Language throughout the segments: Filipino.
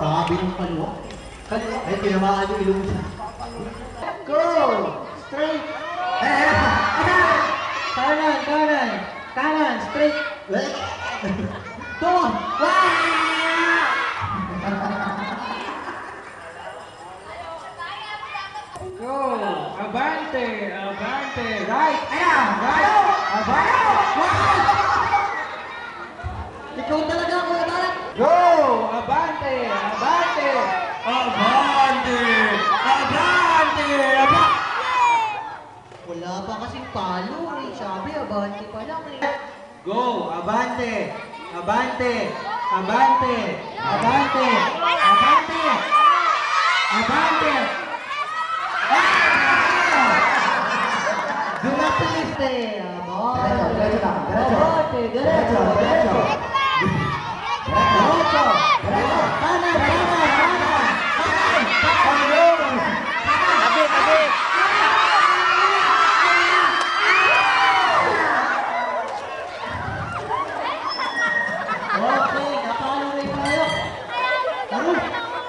Sabi ng kaliwa. Ay, tinamaan yung ilong siya. Go! Straight! Kanan, straight. Go! Go! Abante! Right! Right! Abante! Ikaw talaga, Kuya Barat! Go! Abante! Wala pa kasing palo eh. Sabi, abante pa lang eh. Go! Abante! Dumapiliste! Okay, napalo rin tayo.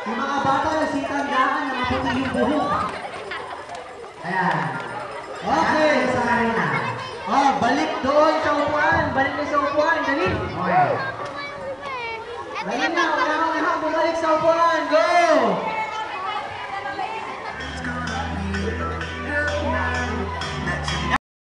Yung mga bata nagsitandaan na maputi yung buhok. Ayan. Okay, sa arena. Balik doon sa upuan. Balik na sa upuan. Dali. Okay. Dali na, bumalik sa upuan.